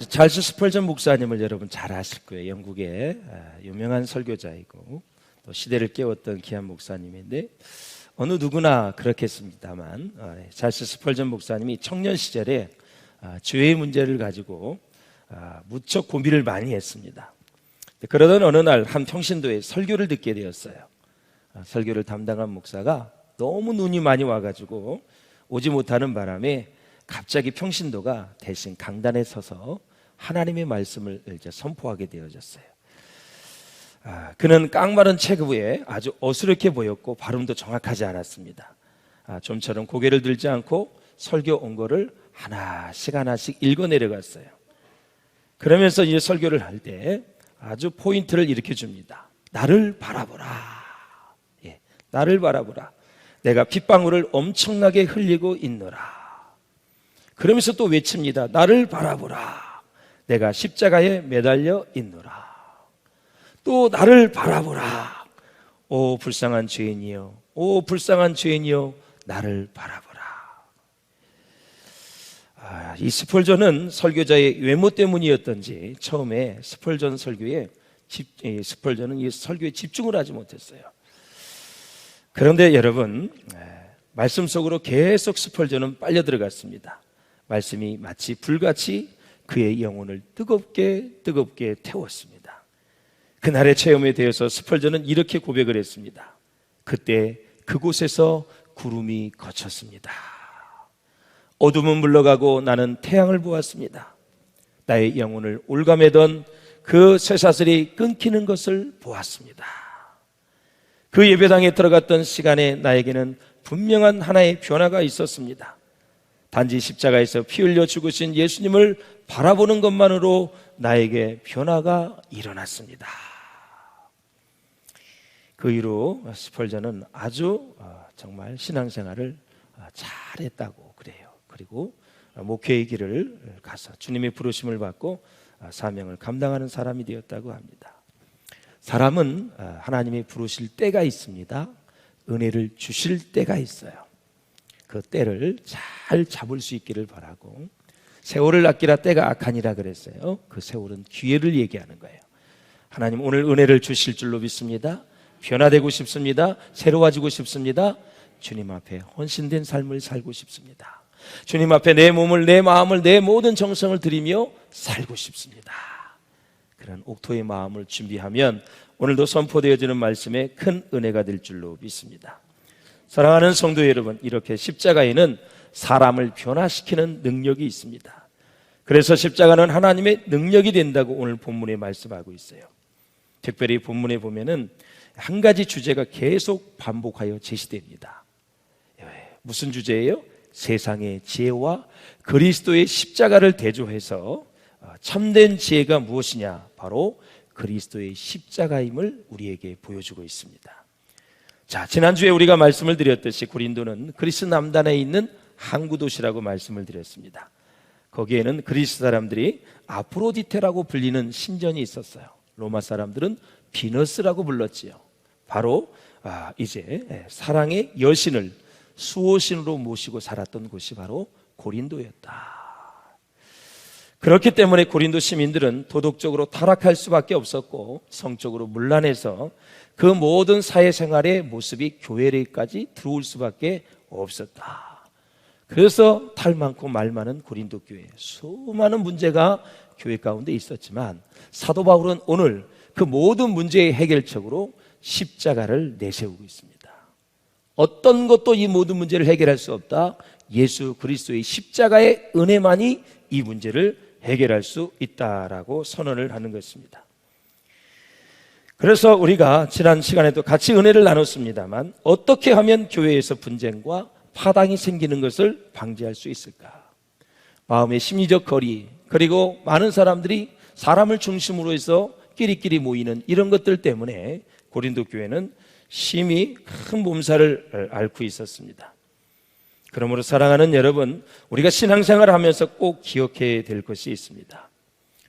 찰스 스펄전 목사님을 여러분 잘 아실 거예요. 영국의 유명한 설교자이고 또 시대를 깨웠던 귀한 목사님인데 어느 누구나 그렇겠습니다만 찰스 스펄전 목사님이 청년 시절에 죄의 문제를 가지고 무척 고민을 많이 했습니다. 그러던 어느 날 한 평신도에 설교를 듣게 되었어요. 설교를 담당한 목사가 너무 눈이 많이 와가지고 오지 못하는 바람에 갑자기 평신도가 대신 강단에 서서 하나님의 말씀을 선포하게 되어졌어요. 그는 깡마른 체구에 아주 어수룩해 보였고 발음도 정확하지 않았습니다. 좀처럼 고개를 들지 않고 설교 원고를 하나씩 읽어 내려갔어요. 그러면서 이제 설교를 할 때 아주 포인트를 일으켜 줍니다. 나를 바라보라. 나를 바라보라. 내가 핏방울을 엄청나게 흘리고 있노라. 그러면서 또 외칩니다. 나를 바라보라. 내가 십자가에 매달려 있노라. 또 나를 바라보라. 오 불쌍한 죄인이여, 오 불쌍한 죄인이여, 나를 바라보라. 이 스펄전은 설교자의 외모 때문이었던지 처음에 스펄전은 이 설교에 집중을 하지 못했어요. 그런데 여러분, 말씀 속으로 계속 스펄전은 빨려 들어갔습니다. 말씀이 마치 불같이 그의 영혼을 뜨겁게 태웠습니다. 그날의 체험에 대해서 스펄전은 이렇게 고백을 했습니다. 그때 그곳에서 구름이 걷혔습니다. 어둠은 물러가고 나는 태양을 보았습니다. 나의 영혼을 올가매던 그 쇠사슬이 끊기는 것을 보았습니다. 그 예배당에 들어갔던 시간에 나에게는 분명한 하나의 변화가 있었습니다. 단지 십자가에서 피 흘려 죽으신 예수님을 바라보는 것만으로 나에게 변화가 일어났습니다. 그 이후로 스펄전은 아주 정말 신앙생활을 잘했다고 그래요. 그리고 목회의 길을 가서 주님의 부르심을 받고 사명을 감당하는 사람이 되었다고 합니다. 사람은 하나님이 부르실 때가 있습니다. 은혜를 주실 때가 있어요. 그 때를 잘 잡을 수 있기를 바라고, 세월을 아끼라 때가 악하니라 그랬어요. 그 세월은 기회를 얘기하는 거예요. 하나님 오늘 은혜를 주실 줄로 믿습니다. 변화되고 싶습니다. 새로워지고 싶습니다. 주님 앞에 헌신된 삶을 살고 싶습니다. 주님 앞에 내 몸을, 내 마음을, 내 모든 정성을 드리며 살고 싶습니다. 그런 옥토의 마음을 준비하면 오늘도 선포되어지는 말씀에 큰 은혜가 될 줄로 믿습니다. 사랑하는 성도 여러분, 이렇게 십자가에는 사람을 변화시키는 능력이 있습니다. 그래서 십자가는 하나님의 능력이 된다고 오늘 본문에 말씀하고 있어요. 특별히 본문에 보면은 한 가지 주제가 계속 반복하여 제시됩니다. 무슨 주제예요? 세상의 지혜와 그리스도의 십자가를 대조해서 참된 지혜가 무엇이냐? 바로 그리스도의 십자가임을 우리에게 보여주고 있습니다. 자, 지난주에 우리가 말씀을 드렸듯이 고린도는 그리스 남단에 있는 항구 도시라고 말씀을 드렸습니다. 거기에는 그리스 사람들이 아프로디테라고 불리는 신전이 있었어요. 로마 사람들은 비너스라고 불렀지요. 바로 이제 사랑의 여신을 수호신으로 모시고 살았던 곳이 바로 고린도였다. 그렇기 때문에 고린도 시민들은 도덕적으로 타락할 수밖에 없었고 성적으로 문란해서 그 모든 사회생활의 모습이 교회에까지 들어올 수밖에 없었다. 그래서 탈 많고 말 많은 고린도 교회, 수많은 문제가 교회 가운데 있었지만 사도 바울은 오늘 그 모든 문제의 해결책으로 십자가를 내세우고 있습니다. 어떤 것도 이 모든 문제를 해결할 수 없다. 예수 그리스도의 십자가의 은혜만이 이 문제를 해결할 수 있다라고 선언을 하는 것입니다. 그래서 우리가 지난 시간에도 같이 은혜를 나눴습니다만 어떻게 하면 교회에서 분쟁과 파당이 생기는 것을 방지할 수 있을까? 마음의 심리적 거리, 그리고 많은 사람들이 사람을 중심으로 해서 끼리끼리 모이는 이런 것들 때문에 고린도 교회는 심히 큰 몸살을 앓고 있었습니다. 그러므로 사랑하는 여러분, 우리가 신앙생활을 하면서 꼭 기억해야 될 것이 있습니다.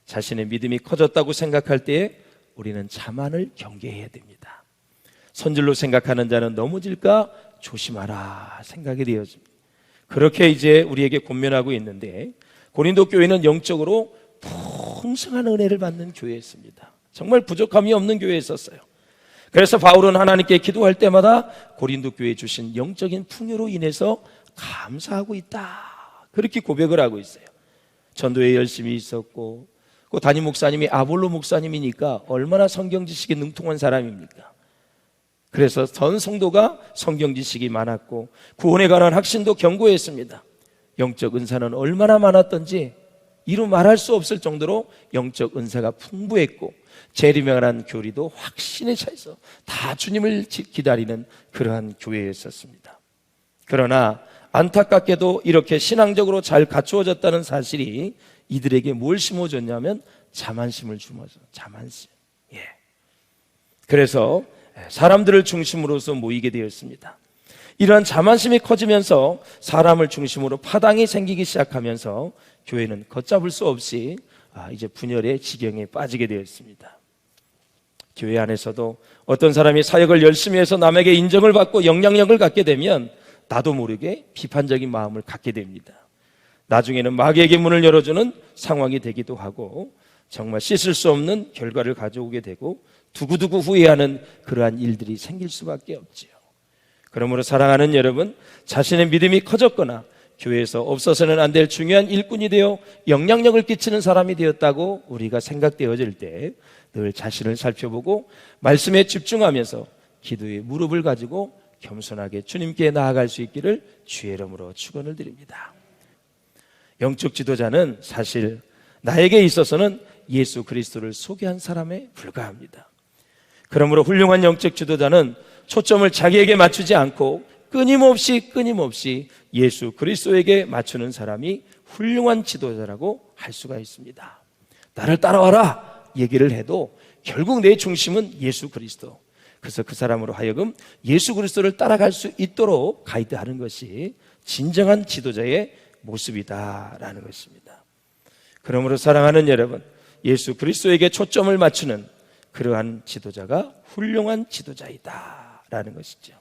자신의 믿음이 커졌다고 생각할 때에 우리는 자만을 경계해야 됩니다. 선질로 생각하는 자는 넘어질까 조심하라 생각이 되어집니다. 그렇게 이제 우리에게 권면하고 있는데 고린도 교회는 영적으로 풍성한 은혜를 받는 교회였습니다. 정말 부족함이 없는 교회였었어요. 그래서 바울은 하나님께 기도할 때마다 고린도 교회에 주신 영적인 풍요로 인해서 감사하고 있다, 그렇게 고백을 하고 있어요. 전도에 열심히 있었고, 그 담임 목사님이 아볼로 목사님이니까 얼마나 성경 지식에 능통한 사람입니까? 그래서 전 성도가 성경 지식이 많았고 구원에 관한 확신도 견고했습니다. 영적 은사는 얼마나 많았던지 이루 말할 수 없을 정도로 영적 은사가 풍부했고, 재림하는 교리도 확신에 차서 다 주님을 기다리는 그러한 교회였었습니다. 그러나 안타깝게도 이렇게 신앙적으로 잘 갖추어졌다는 사실이 이들에게 뭘 심어줬냐면 자만심을 주면서, 자만심. 그래서 사람들을 중심으로서 모이게 되었습니다. 이러한 자만심이 커지면서 사람을 중심으로 파당이 생기기 시작하면서 교회는 걷잡을 수 없이 이제 분열의 지경에 빠지게 되었습니다. 교회 안에서도 어떤 사람이 사역을 열심히 해서 남에게 인정을 받고 영향력을 갖게 되면 나도 모르게 비판적인 마음을 갖게 됩니다. 나중에는 마귀에게 문을 열어주는 상황이 되기도 하고 정말 씻을 수 없는 결과를 가져오게 되고 두고두고 후회하는 그러한 일들이 생길 수밖에 없지요. 그러므로 사랑하는 여러분, 자신의 믿음이 커졌거나 교회에서 없어서는 안 될 중요한 일꾼이 되어 영향력을 끼치는 사람이 되었다고 우리가 생각되어질 때 늘 자신을 살펴보고 말씀에 집중하면서 기도에 무릎을 가지고 겸손하게 주님께 나아갈 수 있기를 주의 이름으로 축원을 드립니다. 영적 지도자는 사실 나에게 있어서는 예수 그리스도를 소개한 사람에 불과합니다. 그러므로 훌륭한 영적 지도자는 초점을 자기에게 맞추지 않고 끊임없이 예수 그리스도에게 맞추는 사람이 훌륭한 지도자라고 할 수가 있습니다. 나를 따라와라 얘기를 해도 결국 내 중심은 예수 그리스도. 그래서 그 사람으로 하여금 예수 그리스도를 따라갈 수 있도록 가이드하는 것이 진정한 지도자의 모습이다라는 것입니다. 그러므로 사랑하는 여러분, 예수 그리스도에게 초점을 맞추는 그러한 지도자가 훌륭한 지도자이다라는 것이죠.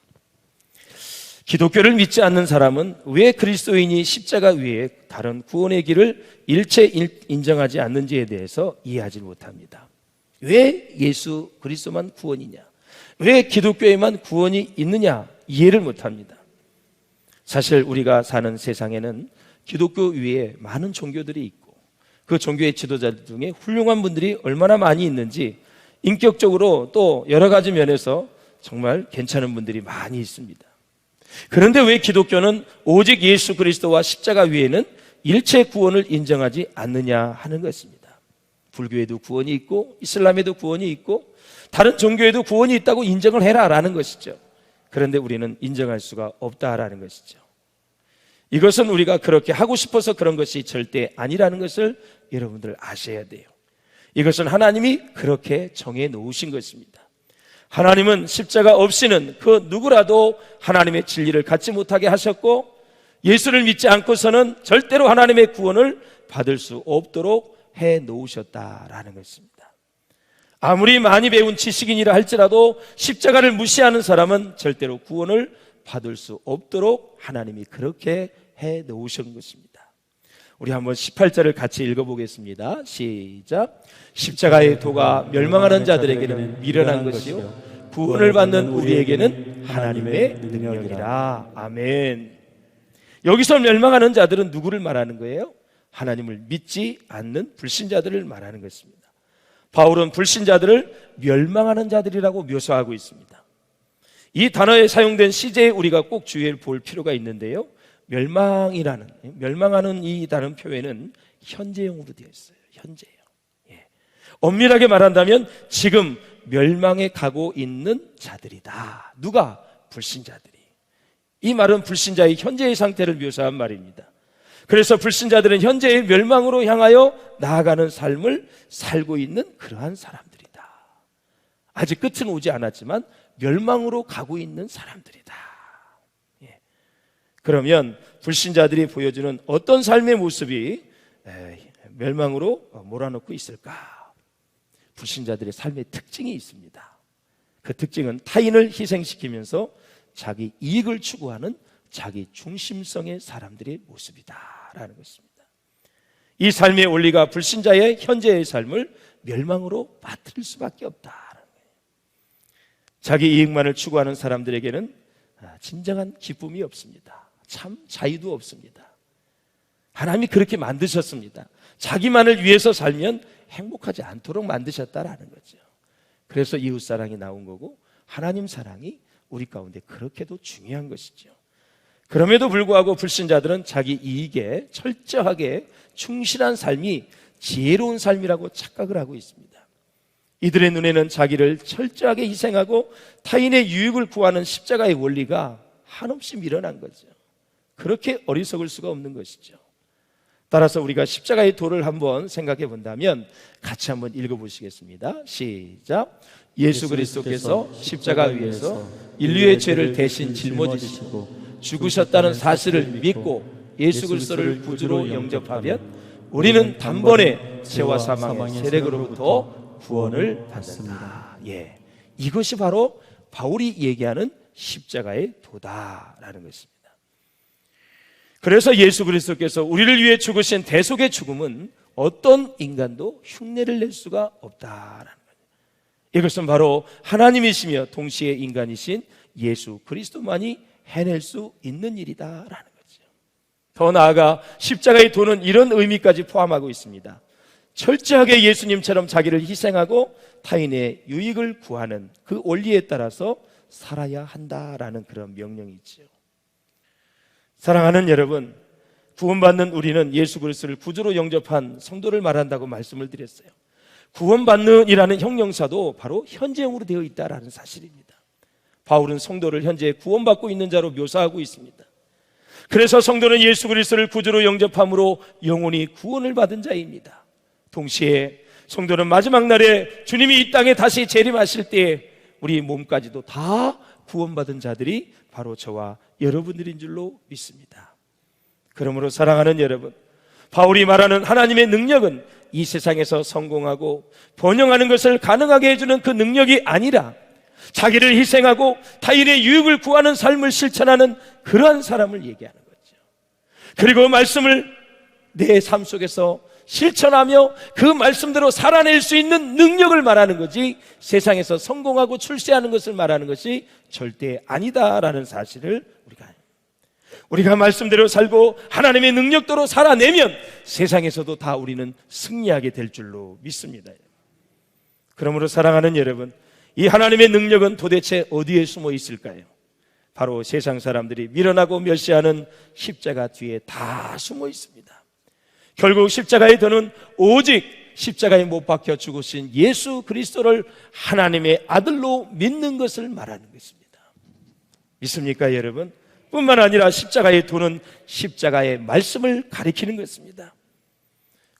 기독교를 믿지 않는 사람은 왜 그리스도인이 십자가 위에 다른 구원의 길을 일체 인정하지 않는지에 대해서 이해하지 못합니다. 왜 예수 그리스도만 구원이냐? 왜 기독교에만 구원이 있느냐? 이해를 못합니다. 사실 우리가 사는 세상에는 기독교 위에 많은 종교들이 있고 그 종교의 지도자들 중에 훌륭한 분들이 얼마나 많이 있는지 인격적으로 또 여러 가지 면에서 정말 괜찮은 분들이 많이 있습니다. 그런데 왜 기독교는 오직 예수 그리스도와 십자가 위에는 일체 구원을 인정하지 않느냐 하는 것입니다. 불교에도 구원이 있고 이슬람에도 구원이 있고 다른 종교에도 구원이 있다고 인정을 해라라는 것이죠. 그런데 우리는 인정할 수가 없다라는 것이죠. 이것은 우리가 그렇게 하고 싶어서 그런 것이 절대 아니라는 것을 여러분들 아셔야 돼요. 이것은 하나님이 그렇게 정해 놓으신 것입니다. 하나님은 십자가 없이는 그 누구라도 하나님의 진리를 갖지 못하게 하셨고 예수를 믿지 않고서는 절대로 하나님의 구원을 받을 수 없도록 해 놓으셨다라는 것입니다. 아무리 많이 배운 지식인이라 할지라도 십자가를 무시하는 사람은 절대로 구원을 받을 수 없도록 하나님이 그렇게 해 놓으신 것입니다. 우리 한번 18절을 같이 읽어보겠습니다. 시작. 십자가의 도가 멸망하는 자들에게는 미련한 것이요 구원을 받는 우리에게는 하나님의 능력이라. 아멘. 여기서 멸망하는 자들은 누구를 말하는 거예요? 하나님을 믿지 않는 불신자들을 말하는 것입니다. 바울은 불신자들을 멸망하는 자들이라고 묘사하고 있습니다. 이 단어에 사용된 시제에 우리가 꼭 주의해 볼 필요가 있는데요, 멸망하는 이 단어 표현은 현재형으로 되어 있어요. 현재형. 엄밀하게 말한다면 지금 멸망에 가고 있는 자들이다. 누가? 불신자들이. 이 말은 불신자의 현재의 상태를 묘사한 말입니다. 그래서 불신자들은 현재의 멸망으로 향하여 나아가는 삶을 살고 있는 그러한 사람들이다. 아직 끝은 오지 않았지만 멸망으로 가고 있는 사람들이다. 그러면 불신자들이 보여주는 어떤 삶의 모습이 멸망으로 몰아넣고 있을까? 불신자들의 삶의 특징이 있습니다. 그 특징은 타인을 희생시키면서 자기 이익을 추구하는 자기 중심성의 사람들의 모습이다라는 것입니다. 이 삶의 원리가 불신자의 현재의 삶을 멸망으로 빠뜨릴 수밖에 없다. 자기 이익만을 추구하는 사람들에게는 진정한 기쁨이 없습니다. 참 자유도 없습니다. 하나님이 그렇게 만드셨습니다. 자기만을 위해서 살면 행복하지 않도록 만드셨다라는 거죠. 그래서 이웃사랑이 나온 거고 하나님 사랑이 우리 가운데 그렇게도 중요한 것이죠. 그럼에도 불구하고 불신자들은 자기 이익에 철저하게 충실한 삶이 지혜로운 삶이라고 착각을 하고 있습니다. 이들의 눈에는 자기를 철저하게 희생하고 타인의 유익을 구하는 십자가의 원리가 한없이 미련한 거죠. 그렇게 어리석을 수가 없는 것이죠. 따라서 우리가 십자가의 도를 한번 생각해 본다면 같이 한번 읽어보시겠습니다. 시작. 예수 그리스도께서 십자가 위에서 인류의 죄를 대신 짊어지시고 죽으셨다는 사실을 믿고 예수 그리스도를 구주로 영접하면 우리는 단번에 죄와 사망의 세력으로부터 구원을 받습니다. 예, 이것이 바로 바울이 얘기하는 십자가의 도다라는 것입니다. 그래서 예수 그리스도께서 우리를 위해 죽으신 대속의 죽음은 어떤 인간도 흉내를 낼 수가 없다라는 거예요. 이것은 바로 하나님이시며 동시에 인간이신 예수 그리스도만이 해낼 수 있는 일이다라는 거죠. 더 나아가 십자가의 도는 이런 의미까지 포함하고 있습니다. 철저하게 예수님처럼 자기를 희생하고 타인의 유익을 구하는 그 원리에 따라서 살아야 한다라는 그런 명령이 있죠. 사랑하는 여러분, 구원받는 우리는 예수 그리스도를 구주로 영접한 성도를 말한다고 말씀을 드렸어요. 구원받는이라는 형용사도 바로 현재형으로 되어 있다라는 사실입니다. 바울은 성도를 현재 구원받고 있는 자로 묘사하고 있습니다. 그래서 성도는 예수 그리스도를 구주로 영접함으로 영원히 구원을 받은 자입니다. 동시에 성도는 마지막 날에 주님이 이 땅에 다시 재림하실 때 우리 몸까지도 다 구원받은 자들이 바로 저와 여러분들인 줄로 믿습니다. 그러므로 사랑하는 여러분, 바울이 말하는 하나님의 능력은 이 세상에서 성공하고 번영하는 것을 가능하게 해주는 그 능력이 아니라 자기를 희생하고 타인의 유익을 구하는 삶을 실천하는 그러한 사람을 얘기하는 거죠. 그리고 말씀을 내 삶 속에서 실천하며 그 말씀대로 살아낼 수 있는 능력을 말하는 거지 세상에서 성공하고 출세하는 것을 말하는 것이 절대 아니다라는 사실을 우리가 말씀대로 살고 하나님의 능력대로 살아내면 세상에서도 다 우리는 승리하게 될 줄로 믿습니다. 그러므로 사랑하는 여러분, 이 하나님의 능력은 도대체 어디에 숨어 있을까요? 바로 세상 사람들이 미련하고 멸시하는 십자가 뒤에 다 숨어 있습니다. 결국 십자가의 도는 오직 십자가에 못 박혀 죽으신 예수 그리스도를 하나님의 아들로 믿는 것을 말하는 것입니다. 믿습니까 여러분? 뿐만 아니라 십자가의 도는 십자가의 말씀을 가리키는 것입니다.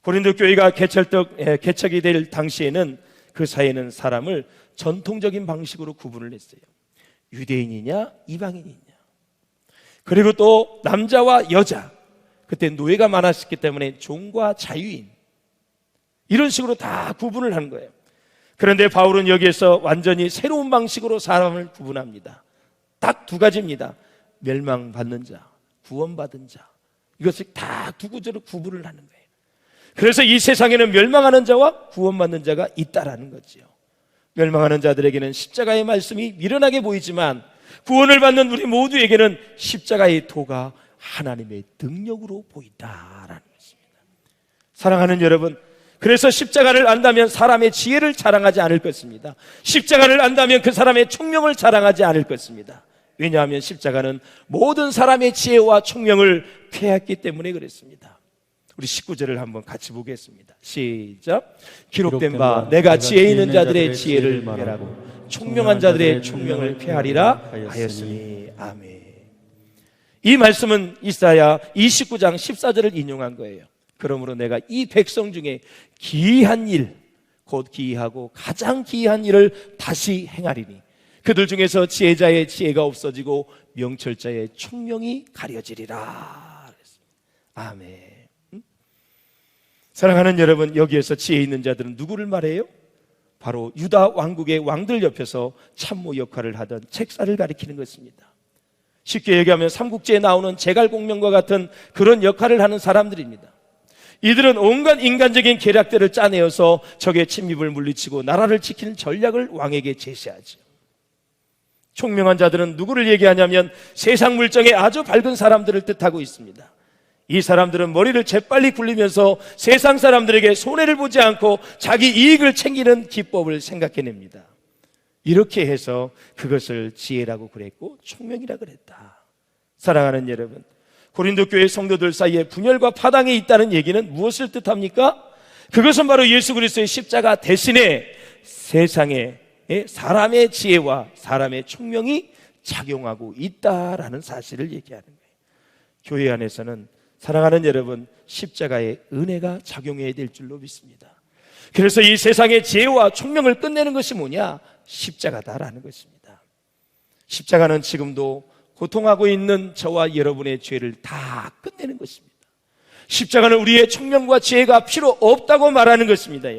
고린도 교회가 개척이 될 당시에는 그 사이에는 사람을 전통적인 방식으로 구분을 했어요. 유대인이냐 이방인이냐, 그리고 또 남자와 여자, 그때 노예가 많았기 때문에 종과 자유인, 이런 식으로 다 구분을 한 거예요. 그런데 바울은 여기에서 완전히 새로운 방식으로 사람을 구분합니다. 딱 두 가지입니다. 멸망받는 자, 구원받은 자, 이것을 다 두 구조로 구분을 하는 거예요. 그래서 이 세상에는 멸망하는 자와 구원받는 자가 있다라는 거죠. 멸망하는 자들에게는 십자가의 말씀이 미련하게 보이지만 구원을 받는 우리 모두에게는 십자가의 도가 하나님의 능력으로 보인다라는 것입니다. 사랑하는 여러분, 그래서 십자가를 안다면 사람의 지혜를 자랑하지 않을 것입니다. 십자가를 안다면 그 사람의 총명을 자랑하지 않을 것입니다. 왜냐하면 십자가는 모든 사람의 지혜와 총명을 폐했기 때문에 그랬습니다. 우리 19절을 한번 같이 보겠습니다. 시작. 기록된 바 내가 지혜 있는 자들의 지혜를 멸하고 총명한 자들의 총명을 폐하리라 하였으니. 아멘. 이 말씀은 이사야 29장 14절을 인용한 거예요. 그러므로 내가 이 백성 중에 기이한 일, 곧 기이하고 가장 기이한 일을 다시 행하리니 그들 중에서 지혜자의 지혜가 없어지고 명철자의 총명이 가려지리라. 아멘. 사랑하는 여러분, 여기에서 지혜 있는 자들은 누구를 말해요? 바로 유다 왕국의 왕들 옆에서 참모 역할을 하던 책사를 가리키는 것입니다. 쉽게 얘기하면 삼국지에 나오는 제갈공명과 같은 그런 역할을 하는 사람들입니다. 이들은 온갖 인간적인 계략들을 짜내어서 적의 침입을 물리치고 나라를 지키는 전략을 왕에게 제시하죠. 총명한 자들은 누구를 얘기하냐면 세상 물정에 아주 밝은 사람들을 뜻하고 있습니다. 이 사람들은 머리를 재빨리 굴리면서 세상 사람들에게 손해를 보지 않고 자기 이익을 챙기는 기법을 생각해냅니다. 이렇게 해서 그것을 지혜라고 그랬고 총명이라 그랬다. 사랑하는 여러분, 고린도 교회 성도들 사이에 분열과 파당이 있다는 얘기는 무엇을 뜻합니까? 그것은 바로 예수 그리스도의 십자가 대신에 세상에 사람의 지혜와 사람의 총명이 작용하고 있다라는 사실을 얘기하는 거예요. 교회 안에서는 사랑하는 여러분, 십자가의 은혜가 작용해야 될 줄로 믿습니다. 그래서 이 세상의 지혜와 총명을 끝내는 것이 뭐냐? 십자가다라는 것입니다. 십자가는 지금도 고통하고 있는 저와 여러분의 죄를 다 끝내는 것입니다. 십자가는 우리의 총명과 지혜가 필요 없다고 말하는 것입니다.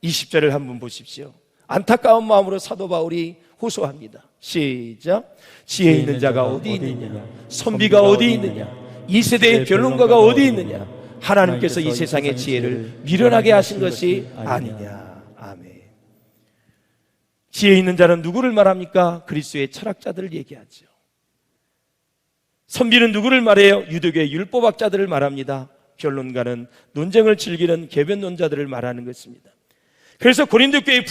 이 십자를 한번 보십시오. 안타까운 마음으로 사도 바울이 호소합니다. 시작. 지혜 있는 자가 어디 있느냐? 선비가 어디 있느냐? 이 세대의 변론가가 어디 있느냐? 하나님께서 이 세상의 지혜를 미련하게 하신 것이 아니냐. 아멘. 지혜 있는 자는 누구를 말합니까? 그리스도의 철학자들을 얘기하죠. 선비는 누구를 말해요? 유대교의 율법학자들을 말합니다. 변론가는 논쟁을 즐기는 개변론자들을 말하는 것입니다. 그래서 고린도 교회의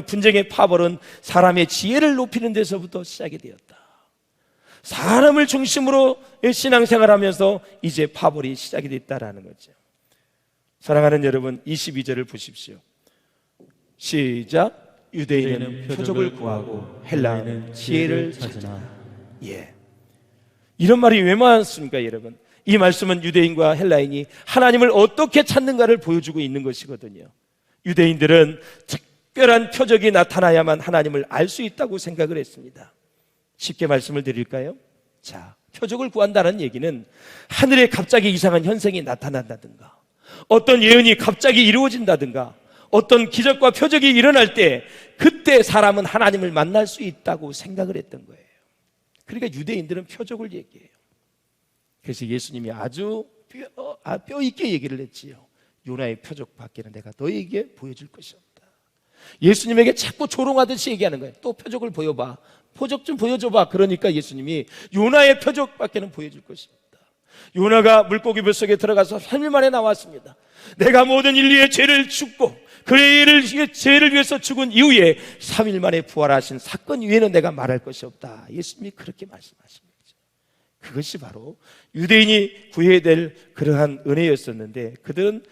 분쟁의 파벌은 사람의 지혜를 높이는 데서부터 시작이 되었다. 사람을 중심으로 신앙생활하면서 이제 파벌이 시작이 됐다라는 거죠. 사랑하는 여러분, 22절을 보십시오. 시작. 유대인은 표적을 구하고 헬라인은 지혜를 찾으나. 예. 이런 말이 왜 많습니까, 여러분? 이 말씀은 유대인과 헬라인이 하나님을 어떻게 찾는가를 보여주고 있는 것이거든요. 유대인들은 특별한 표적이 나타나야만 하나님을 알 수 있다고 생각을 했습니다. 쉽게 말씀을 드릴까요? 자, 표적을 구한다는 얘기는 하늘에 갑자기 이상한 현상이 나타난다든가, 어떤 예언이 갑자기 이루어진다든가, 어떤 기적과 표적이 일어날 때 그때 사람은 하나님을 만날 수 있다고 생각을 했던 거예요. 그러니까 유대인들은 표적을 얘기해요. 그래서 예수님이 아주 뼈 있게 얘기를 했지요. 요나의 표적 밖에는 내가 너에게 보여줄 것이 없다. 예수님에게 자꾸 조롱하듯이 얘기하는 거예요. 또 표적을 보여봐. 표적 좀 보여줘봐. 그러니까 예수님이 요나의 표적밖에는 보여줄 것이 없다. 요나가 물고기 뱃속에 들어가서 3일 만에 나왔습니다. 내가 모든 인류의 죄를 죽고 그의 죄를 위해서 죽은 이후에 3일 만에 부활하신 사건 위에는 내가 말할 것이 없다. 예수님이 그렇게 말씀하신 거죠. 그것이 바로 유대인이 구해야 될 그러한 은혜였었는데 그들은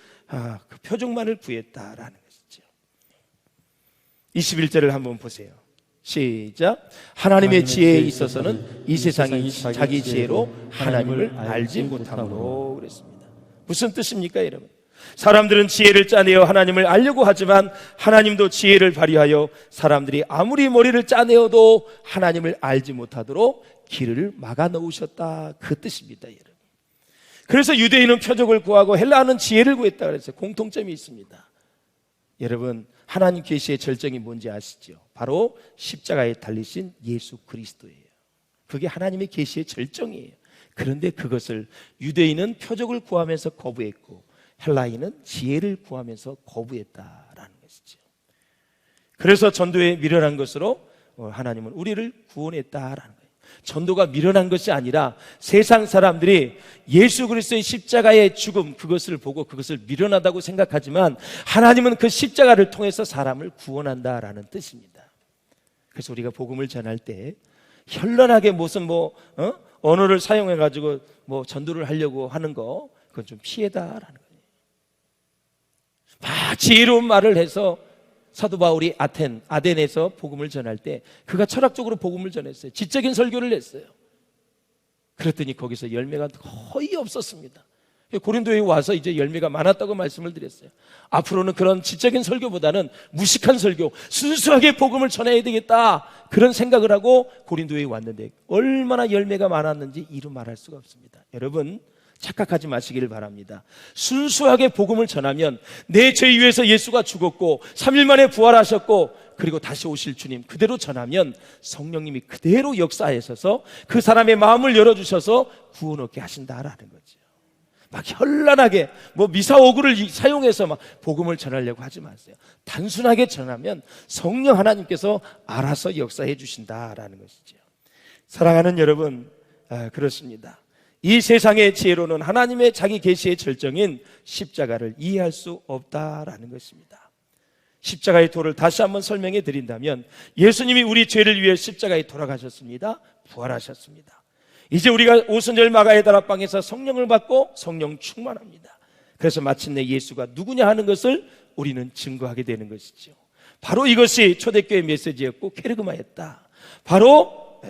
그 표적만을 구했다라는 것이죠. 21절을 한번 보세요. 시작. 하나님의 지혜에 있어서는 이 세상이 자기 지혜로 하나님을 알지 못함으로 그랬습니다. 무슨 뜻입니까, 여러분? 사람들은 지혜를 짜내어 하나님을 알려고 하지만 하나님도 지혜를 발휘하여 사람들이 아무리 머리를 짜내어도 하나님을 알지 못하도록 길을 막아 놓으셨다. 그 뜻입니다, 여러분. 그래서 유대인은 표적을 구하고 헬라는 지혜를 구했다 그랬어요. 공통점이 있습니다. 여러분, 하나님 계시의 절정이 뭔지 아시죠? 바로 십자가에 달리신 예수 그리스도예요. 그게 하나님의 계시의 절정이에요. 그런데 그것을 유대인은 표적을 구하면서 거부했고 헬라인은 지혜를 구하면서 거부했다라는 것이죠. 그래서 전도에 미련한 것으로 하나님은 우리를 구원했다라는 거예요. 전도가 미련한 것이 아니라 세상 사람들이 예수 그리스도의 십자가의 죽음, 그것을 보고 그것을 미련하다고 생각하지만 하나님은 그 십자가를 통해서 사람을 구원한다라는 뜻입니다. 그래서 우리가 복음을 전할 때 현란하게 무슨 언어를 사용해 가지고 전도를 하려고 하는 거, 그건 좀 피해다라는 거예요. 지혜로운 말을 해서 사도 바울이 아덴에서 복음을 전할 때 그가 철학적으로 복음을 전했어요. 지적인 설교를 했어요. 그랬더니 거기서 열매가 거의 없었습니다. 고린도에 와서 이제 열매가 많았다고 말씀을 드렸어요. 앞으로는 그런 지적인 설교보다는 무식한 설교, 순수하게 복음을 전해야 되겠다, 그런 생각을 하고 고린도에 왔는데 얼마나 열매가 많았는지 이루 말할 수가 없습니다. 여러분, 착각하지 마시기를 바랍니다. 순수하게 복음을 전하면 내 죄 위해서 예수가 죽었고 3일 만에 부활하셨고 그리고 다시 오실 주님 그대로 전하면 성령님이 그대로 역사하셔서 그 사람의 마음을 열어주셔서 구원 얻게 하신다라는 거죠. 막 현란하게 미사오구를 사용해서 막 복음을 전하려고 하지 마세요. 단순하게 전하면 성령 하나님께서 알아서 역사해 주신다라는 것이죠. 사랑하는 여러분, 그렇습니다. 이 세상의 지혜로는 하나님의 자기 계시의 절정인 십자가를 이해할 수 없다라는 것입니다. 십자가의 도를 다시 한번 설명해 드린다면, 예수님이 우리 죄를 위해 십자가에 돌아가셨습니다. 부활하셨습니다. 이제 우리가 오순절 마가의 다락방에서 성령을 받고 성령 충만합니다. 그래서 마침내 예수가 누구냐 하는 것을 우리는 증거하게 되는 것이죠. 바로 이것이 초대교회 메시지였고 케르그마였다. 바로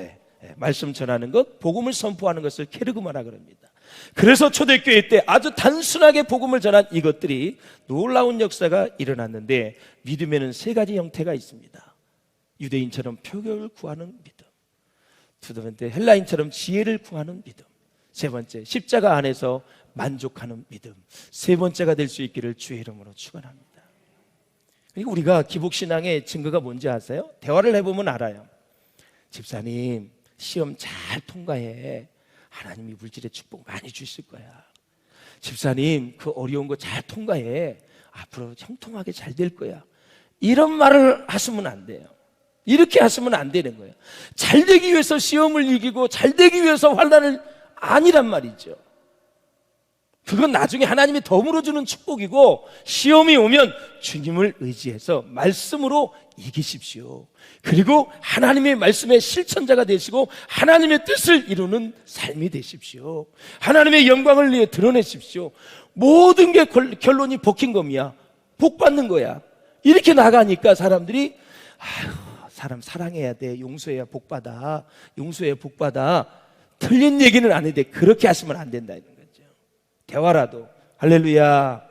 말씀 전하는 것, 복음을 선포하는 것을 케르그마라 그럽니다. 그래서 초대교회 때 아주 단순하게 복음을 전한 이것들이 놀라운 역사가 일어났는데, 믿음에는 세 가지 형태가 있습니다. 유대인처럼 표결을 구하는 믿음, 두 번째 헬라인처럼 지혜를 구하는 믿음, 세 번째 십자가 안에서 만족하는 믿음, 세 번째가 될 수 있기를 주의 이름으로 축원합니다. 그리고 우리가 기복신앙의 증거가 뭔지 아세요? 대화를 해보면 알아요. 집사님, 시험 잘 통과해. 하나님이 물질의 축복 많이 주실 거야. 집사님, 그 어려운 거 잘 통과해. 앞으로 형통하게 잘 될 거야. 이런 말을 하시면 안 돼요. 이렇게 하시면 안 되는 거예요. 잘 되기 위해서 시험을 이기고 잘 되기 위해서 환난을, 아니란 말이죠. 그건 나중에 하나님이 덤으로 주는 축복이고, 시험이 오면 주님을 의지해서 말씀으로 이기십시오. 그리고 하나님의 말씀의 실천자가 되시고 하나님의 뜻을 이루는 삶이 되십시오. 하나님의 영광을 위해 드러내십시오. 모든 게 결론이 복힌금이야. 복 받는 거야. 이렇게 나가니까 사람들이, 아유, 사람 사랑해야 돼. 용서해야 복 받아. 용서해야 복 받아. 틀린 얘기는 아닌데 그렇게 하시면 안 된다는 거죠. 대화라도. 할렐루야.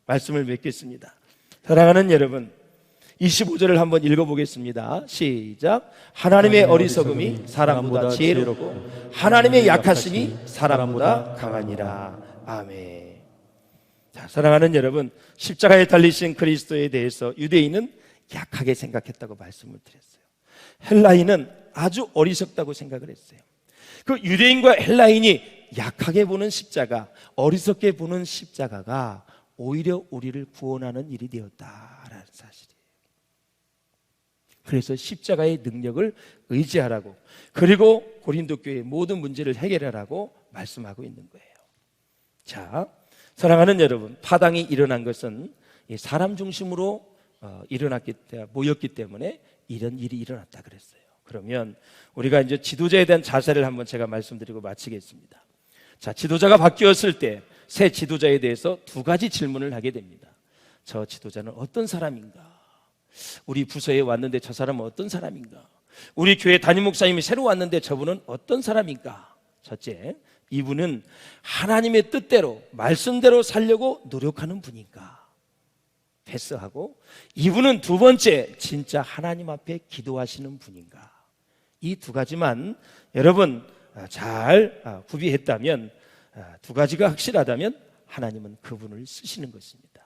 말씀을 맺겠습니다. 사랑하는 여러분, 25절을 한번 읽어보겠습니다. 시작. 하나님의 어리석음이 사람보다 지혜롭고 하나님의 약하심이 사람보다 강하니라. 아멘. 자, 사랑하는 여러분, 십자가에 달리신 그리스도에 대해서 유대인은 약하게 생각했다고 말씀을 드렸어요. 헬라인은 아주 어리석다고 생각을 했어요. 그 유대인과 헬라인이 약하게 보는 십자가, 어리석게 보는 십자가가 오히려 우리를 구원하는 일이 되었다라는 사실이에요. 그래서 십자가의 능력을 의지하라고, 그리고 고린도 교회의 모든 문제를 해결하라고 말씀하고 있는 거예요. 자, 사랑하는 여러분, 파당이 일어난 것은 사람 중심으로 모였기 때문에 이런 일이 일어났다 그랬어요. 그러면 우리가 이제 지도자에 대한 자세를 한번 제가 말씀드리고 마치겠습니다. 자, 지도자가 바뀌었을 때 새 지도자에 대해서 두 가지 질문을 하게 됩니다. 저 지도자는 어떤 사람인가? 우리 부서에 왔는데 저 사람은 어떤 사람인가? 우리 교회 담임 목사님이 새로 왔는데 저분은 어떤 사람인가? 첫째, 이분은 하나님의 뜻대로 말씀대로 살려고 노력하는 분인가? 패스하고, 이분은 두 번째, 진짜 하나님 앞에 기도하시는 분인가? 이 두 가지만 여러분 잘 구비했다면, 두 가지가 확실하다면 하나님은 그분을 쓰시는 것입니다.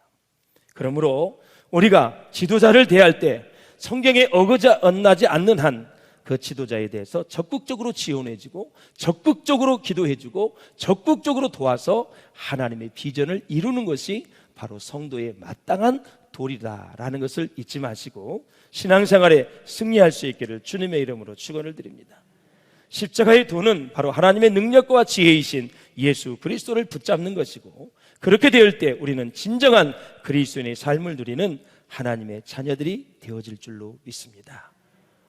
그러므로 우리가 지도자를 대할 때 성경에 어긋나지 않는 한 그 지도자에 대해서 적극적으로 지원해주고, 적극적으로 기도해주고, 적극적으로 도와서 하나님의 비전을 이루는 것이 바로 성도의 마땅한 도리다라는 것을 잊지 마시고 신앙생활에 승리할 수 있기를 주님의 이름으로 축원을 드립니다. 십자가의 도는 바로 하나님의 능력과 지혜이신 예수 그리스도를 붙잡는 것이고, 그렇게 되을 때 우리는 진정한 그리스도인의 삶을 누리는 하나님의 자녀들이 되어질 줄로 믿습니다.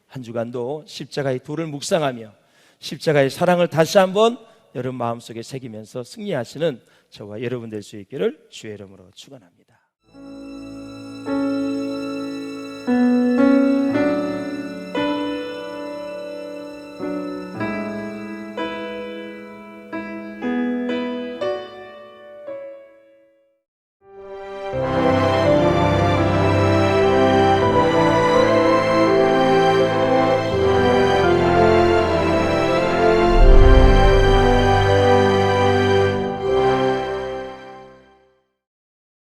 한 주간도 십자가의 도를 묵상하며 십자가의 사랑을 다시 한번 여러분 마음속에 새기면서 승리하시는 저와 여러분 될 수 있기를 주의 이름으로 축원합니다.